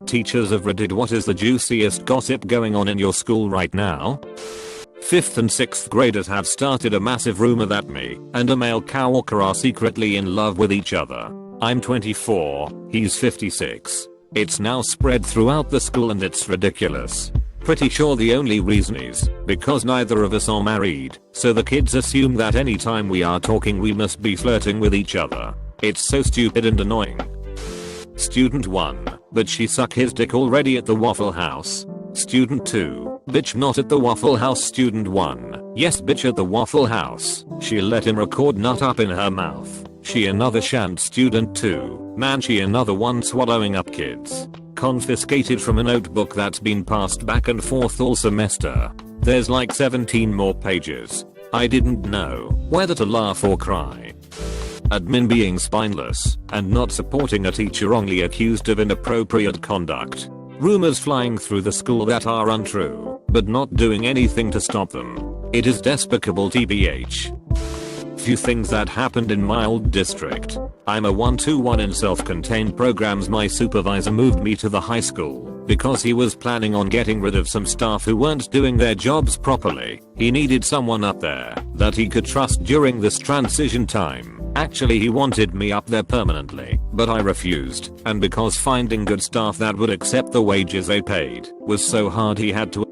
Teachers of Reddit, what is the juiciest gossip going on in your school right now? 5th and 6th graders have started a massive rumor that me and a male coworker are secretly in love with each other. I'm 24, he's 56. It's now spread throughout the school and it's ridiculous. Pretty sure the only reason is because neither of us are married, so the kids assume that anytime we are talking we must be flirting with each other. It's so stupid and annoying. Student 1, but she suck his dick already at the Waffle House. Student 2, bitch not at the Waffle House. Student 1, yes bitch at the Waffle House. She let him record nut up in her mouth. She another shant. Student 2, man she another one swallowing up kids. Confiscated from a notebook that's been passed back and forth all semester. There's like 17 more pages. I didn't know whether to laugh or cry. Admin being spineless and not supporting a teacher wrongly accused of inappropriate conduct. Rumors flying through the school that are untrue, but not doing anything to stop them. It is despicable tbh. Few things that happened in my old district. I'm a 1-to-1 in self-contained programs. My supervisor moved me to the high school because he was planning on getting rid of some staff who weren't doing their jobs properly. He needed someone up there that he could trust during this transition time. Actually, he wanted me up there permanently, but I refused, and because finding good staff that would accept the wages they paid was so hard, he had to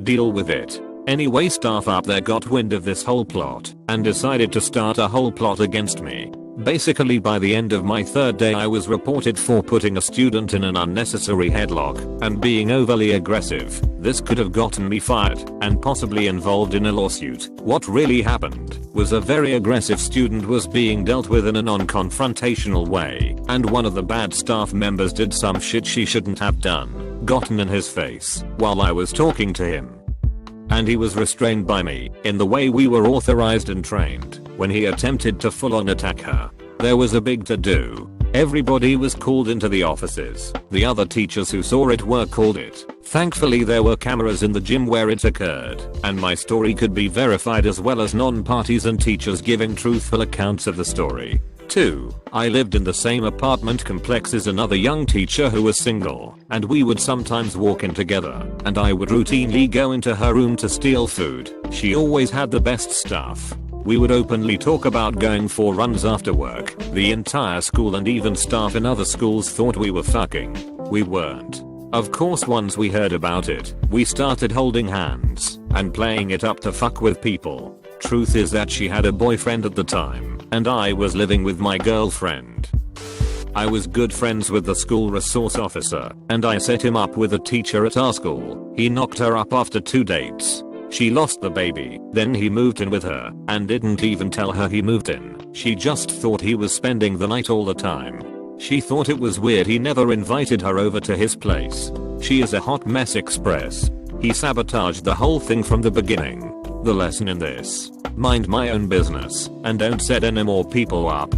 deal with it. Anyway, staff up there got wind of this whole plot and decided to start a whole plot against me. Basically, by the end of my 3rd day I was reported for putting a student in an unnecessary headlock and being overly aggressive. This could have gotten me fired and possibly involved in a lawsuit. What really happened was a very aggressive student was being dealt with in a non-confrontational way, and one of the bad staff members did some shit she shouldn't have done, gotten in his face while I was talking to him. And he was restrained by me in the way we were authorized and trained when he attempted to full-on attack her. There was a big to-do. Everybody was called into the offices. The other teachers who saw it were called it. Thankfully there were cameras in the gym where it occurred, and my story could be verified, as well as non-parties and teachers giving truthful accounts of the story. 2. I lived in the same apartment complex as another young teacher who was single, and we would sometimes walk in together, and I would routinely go into her room to steal food. She always had the best stuff. We would openly talk about going for runs after work. The entire school and even staff in other schools thought we were fucking. We weren't. Of course, once we heard about it, we started holding hands and playing it up to fuck with people. Truth is that she had a boyfriend at the time, and I was living with my girlfriend. I was good friends with the school resource officer, and I set him up with a teacher at our school. He knocked her up after 2 dates. She lost the baby, then he moved in with her, and didn't even tell her he moved in. She just thought he was spending the night all the time. She thought it was weird he never invited her over to his place. She is a hot mess express. He sabotaged the whole thing from the beginning. The lesson in this: mind my own business and don't set any more people up.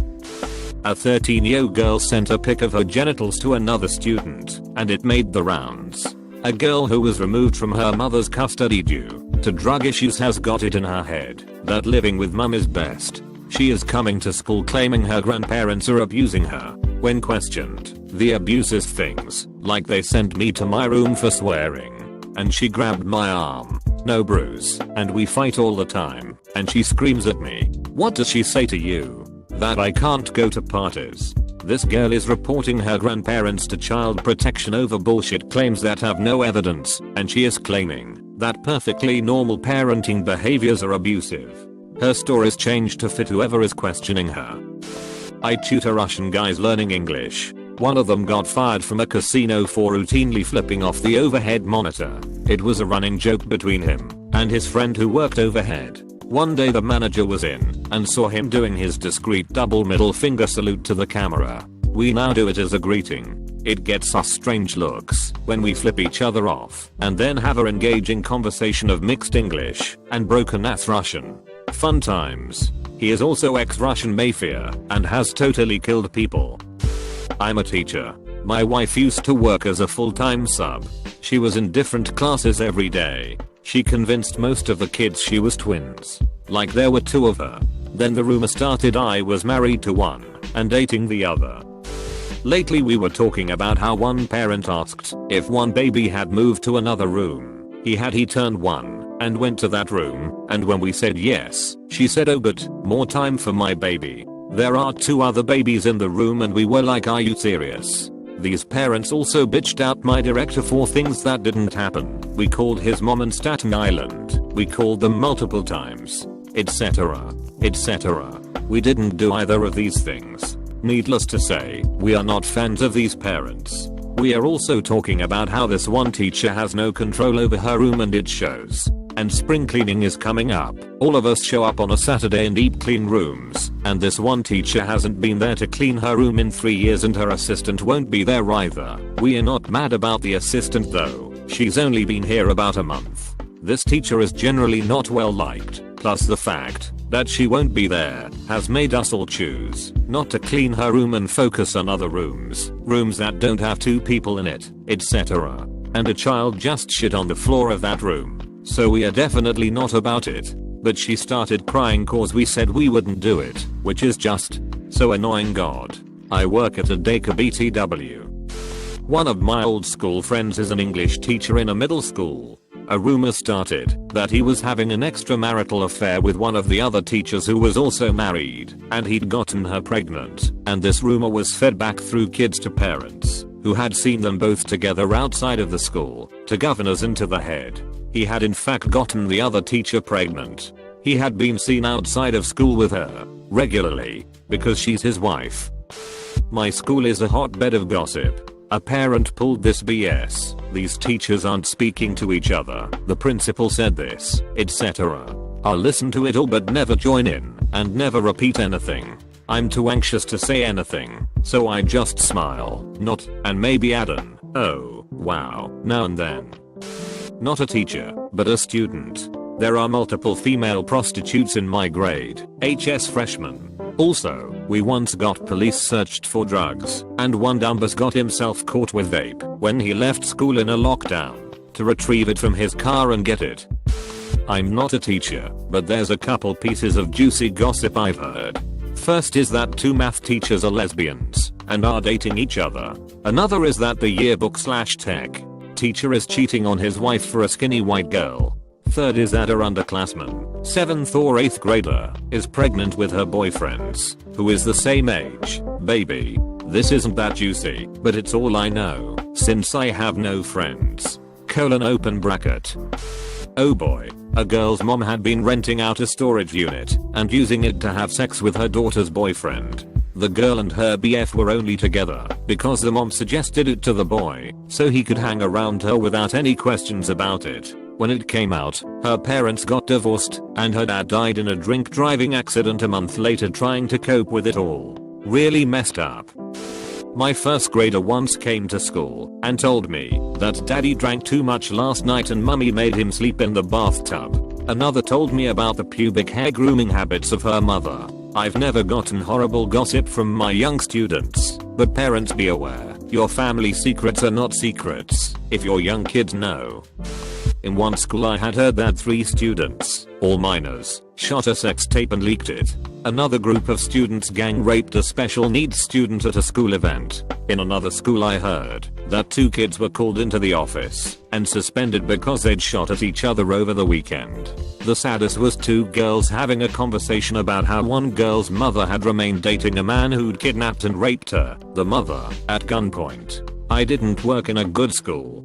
A 13-year-old girl sent a pic of her genitals to another student, and it made the rounds. A girl who was removed from her mother's custody due to drug issues has got it in her head that living with mum is best. She is coming to school claiming her grandparents are abusing her. When questioned, the abuse is things like they sent me to my room for swearing, and she grabbed my arm. No bruise, and we fight all the time, and she screams at me. What does she say to you? That I can't go to parties. This girl is reporting her grandparents to child protection over bullshit claims that have no evidence, and she is claiming that perfectly normal parenting behaviors are abusive. Her stories changed to fit whoever is questioning her. I tutor Russian guys learning English. One of them got fired from a casino for routinely flipping off the overhead monitor. It was a running joke between him and his friend who worked overhead. One day the manager was in and saw him doing his discreet double middle finger salute to the camera. We now do it as a greeting. It gets us strange looks when we flip each other off and then have an engaging conversation of mixed English and broken ass Russian. Fun times. He is also ex-Russian mafia and has totally killed people. I'm a teacher. My wife used to work as a full-time sub. She was in different classes every day. She convinced most of the kids she was twins. Like there were 2 of her. Then the rumor started I was married to one and dating the other. Lately we were talking about how one parent asked if one baby had moved to another room. He turned one and went to that room, and when we said yes, she said, oh but, more time for my baby. There are 2 other babies in the room and we were like, are you serious? These parents also bitched out my director for things that didn't happen. We called his mom in Staten Island. We called them multiple times. Etc. Etc. We didn't do either of these things. Needless to say, we are not fans of these parents. We are also talking about how this one teacher has no control over her room and it shows. And spring cleaning is coming up. All of us show up on a Saturday and deep clean rooms, and this one teacher hasn't been there to clean her room in 3 years and her assistant won't be there either. We are not mad about the assistant though. She's only been here about a month. This teacher is generally not well liked, plus the fact that she won't be there has made us all choose not to clean her room and focus on other rooms that don't have 2 people in it, etc. And a child just shit on the floor of that room. So we are definitely not about it. But she started crying cause we said we wouldn't do it, which is just so annoying. God. I work at a daycare BTW. One of my old school friends is an English teacher in a middle school. A rumor started that he was having an extramarital affair with one of the other teachers who was also married, and he'd gotten her pregnant, and this rumor was fed back through kids to parents, who had seen them both together outside of the school, to governors and to the head. He had in fact gotten the other teacher pregnant. He had been seen outside of school with her, regularly, because she's his wife. My school is a hotbed of gossip. A parent pulled this BS. These teachers aren't speaking to each other. The principal said this, etc. I'll listen to it all but never join in, and never repeat anything. I'm too anxious to say anything, so I just smile, nod, and maybe add an, oh, wow, now and then. Not a teacher, but a student. There are multiple female prostitutes in my grade, HS freshman. Also, we once got police searched for drugs, and one dumbass got himself caught with vape when he left school in a lockdown to retrieve it from his car and get it. I'm not a teacher, but there's a couple pieces of juicy gossip I've heard. First is that 2 math teachers are lesbians and are dating each other. Another is that the yearbook/tech teacher is cheating on his wife for a skinny white girl. Third is that her underclassman, 7th or 8th grader, is pregnant with her boyfriend's, who is the same age, baby. This isn't that juicy, but it's all I know, since I have no friends. Open bracket. Oh boy, a girl's mom had been renting out a storage unit and using it to have sex with her daughter's boyfriend. The girl and her BF were only together because the mom suggested it to the boy so he could hang around her without any questions about it. When it came out, her parents got divorced and her dad died in a drink driving accident a month later trying to cope with it all. Really messed up. My first grader once came to school and told me that daddy drank too much last night and mummy made him sleep in the bathtub. Another told me about the pubic hair grooming habits of her mother. I've never gotten horrible gossip from my young students, but parents be aware, your family secrets are not secrets if your young kids know. In one school I had heard that 3 students, all minors, shot a sex tape and leaked it. Another group of students gang raped a special needs student at a school event. In another school I heard that 2 kids were called into the office and suspended because they'd shot at each other over the weekend. The saddest was 2 girls having a conversation about how one girl's mother had remained dating a man who'd kidnapped and raped her, the mother, at gunpoint. I didn't work in a good school.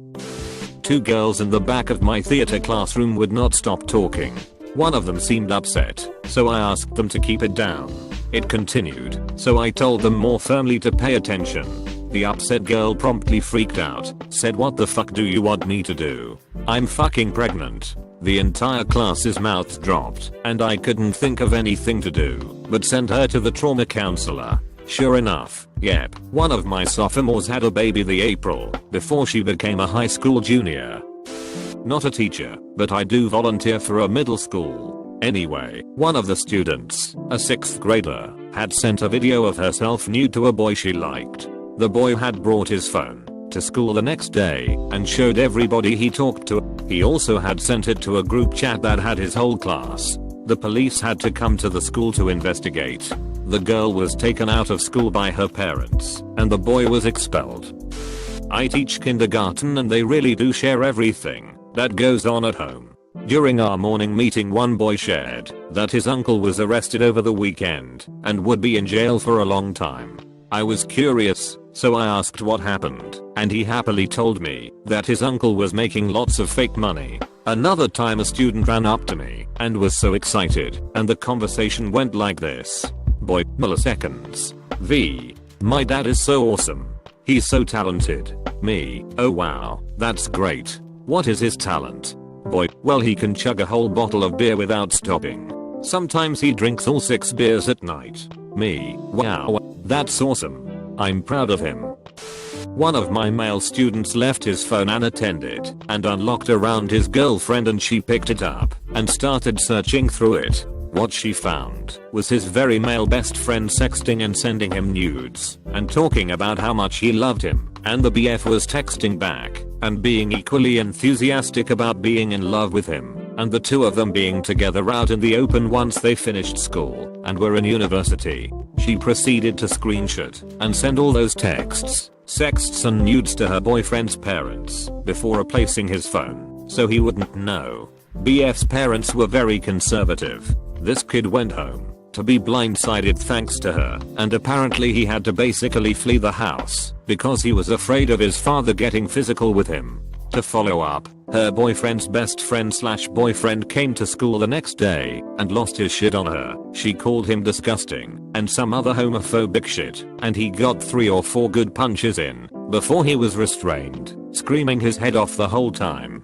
2 girls in the back of my theater classroom would not stop talking. One of them seemed upset, so I asked them to keep it down. It continued, so I told them more firmly to pay attention. The upset girl promptly freaked out, said, "What the fuck do you want me to do? I'm fucking pregnant." The entire class's mouths dropped, and I couldn't think of anything to do but send her to the trauma counselor. Sure enough, yep, one of my sophomores had a baby the April before she became a high school junior. Not a teacher, but I do volunteer for a middle school. Anyway, one of the students, a 6th grader, had sent a video of herself nude to a boy she liked. The boy had brought his phone to school the next day and showed everybody he talked to. He also had sent it to a group chat that had his whole class. The police had to come to the school to investigate. The girl was taken out of school by her parents, and the boy was expelled. I teach kindergarten and they really do share everything that goes on at home. During our morning meeting, one boy shared that his uncle was arrested over the weekend and would be in jail for a long time. I was curious, so I asked what happened, and he happily told me that his uncle was making lots of fake money. Another time a student ran up to me and was so excited, and the conversation went like this. Boy, milliseconds. V. My dad is so awesome. He's so talented. Me. Oh wow, that's great. What is his talent? Boy, well he can chug a whole bottle of beer without stopping. Sometimes he drinks all 6 beers at night. Me. Wow, that's awesome. I'm proud of him. One of my male students left his phone unattended and unlocked around his girlfriend, and she picked it up and started searching through it. What she found was his very male best friend sexting and sending him nudes and talking about how much he loved him, and the BF was texting back and being equally enthusiastic about being in love with him, and the two of them being together out in the open once they finished school and were in university. She proceeded to screenshot and send all those texts, sexts and nudes to her boyfriend's parents before replacing his phone so he wouldn't know. BF's parents were very conservative. This kid went home to be blindsided thanks to her, and apparently he had to basically flee the house because he was afraid of his father getting physical with him. To follow up, her boyfriend's best friend / boyfriend came to school the next day and lost his shit on her. She called him disgusting and some other homophobic shit, and he got 3 or 4 good punches in before he was restrained, screaming his head off the whole time.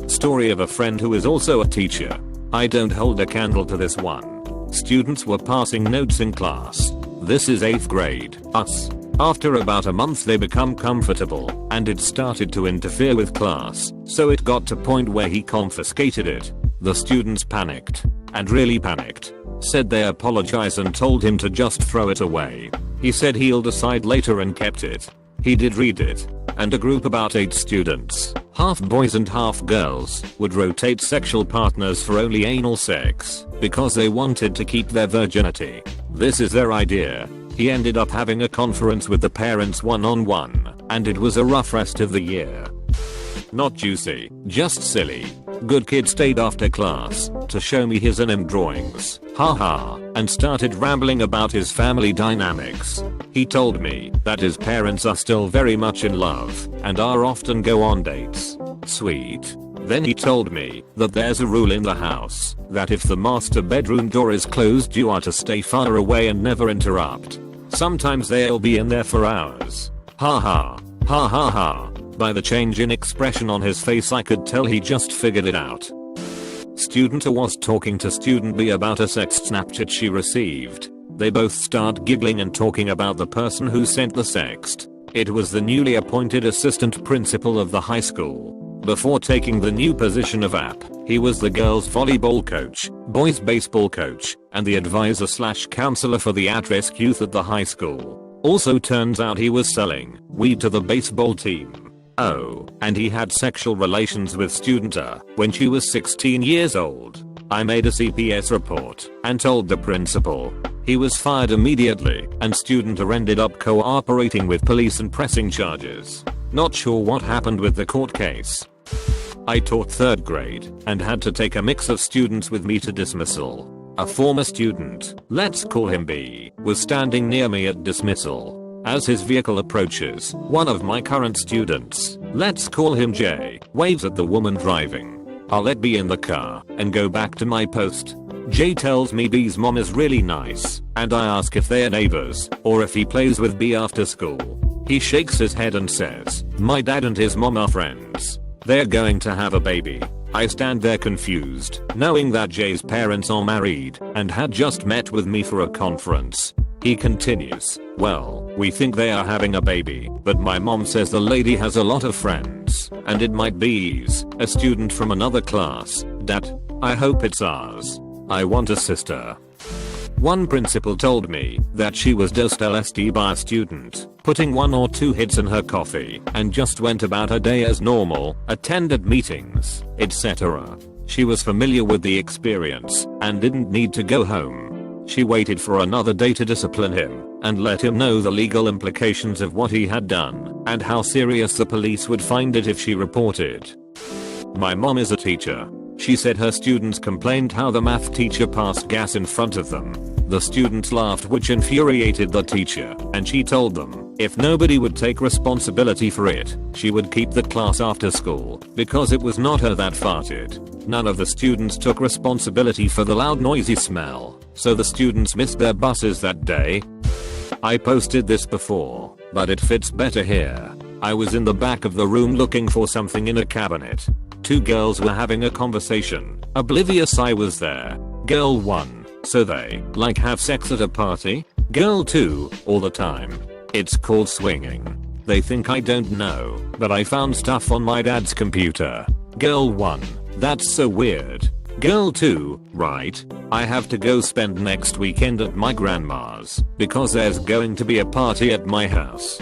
Story of a friend who is also a teacher. I don't hold a candle to this one. Students were passing notes in class. This is 8th grade, us. After about a month they become comfortable, and it started to interfere with class, so it got to point where he confiscated it. The students panicked, and really panicked. Said they apologized and told him to just throw it away. He said he'll decide later and kept it. He did read it, and a group about 8 students, half boys and half girls, would rotate sexual partners for only anal sex because they wanted to keep their virginity. This is their idea. He ended up having a conference with the parents one-on-one, and it was a rough rest of the year. Not juicy, just silly. Good kid stayed after class to show me his anime drawings, haha, and started rambling about his family dynamics. He told me that his parents are still very much in love and are often go on dates. Sweet. Then he told me that there's a rule in the house that if the master bedroom door is closed you are to stay far away and never interrupt. Sometimes they'll be in there for hours. Haha. Ha ha ha. By the change in expression on his face I could tell he just figured it out. Student A was talking to student B about a sext Snapchat she received. They both start giggling and talking about the person who sent the sext. It was the newly appointed assistant principal of the high school. Before taking the new position of AP, he was the girls' volleyball coach, boys' baseball coach, and the advisor / counselor for the at-risk youth at the high school. Also turns out he was selling weed to the baseball team. Oh, and he had sexual relations with student A when she was 16 years old. I made a CPS report and told the principal. He was fired immediately, and student A ended up cooperating with police and pressing charges. Not sure what happened with the court case. I taught 3rd grade and had to take a mix of students with me to dismissal. A former student, let's call him B, was standing near me at dismissal. As his vehicle approaches, one of my current students, let's call him J, waves at the woman driving. I'll let B in the car and go back to my post. J tells me B's mom is really nice, and I ask if they're neighbors or if he plays with B after school. He shakes his head and says, my dad and his mom are friends. They're going to have a baby. I stand there confused, knowing that Jay's parents are married and had just met with me for a conference. He continues, well, we think they are having a baby, but my mom says the lady has a lot of friends, and it might be a student from another class. Dad, I hope it's ours. I want a sister. One principal told me that she was dosed LSD by a student, putting 1 or 2 hits in her coffee, and just went about her day as normal, attended meetings, etc. She was familiar with the experience and didn't need to go home. She waited for another day to discipline him and let him know the legal implications of what he had done and how serious the police would find it if she reported. My mom is a teacher. She said her students complained how the math teacher passed gas in front of them. The students laughed, which infuriated the teacher, and she told them if nobody would take responsibility for it, she would keep the class after school because it was not her that farted. None of the students took responsibility for the loud noisy smell, so the students missed their buses that day. I posted this before, but it fits better here. I was in the back of the room looking for something in a cabinet. Two girls were having a conversation, oblivious I was there. Girl 1, so they like have sex at a party? Girl 2, all the time. It's called swinging. They think I don't know, but I found stuff on my dad's computer. Girl 1, that's so weird. Girl 2, right, I have to go spend next weekend at my grandma's because there's going to be a party at my house.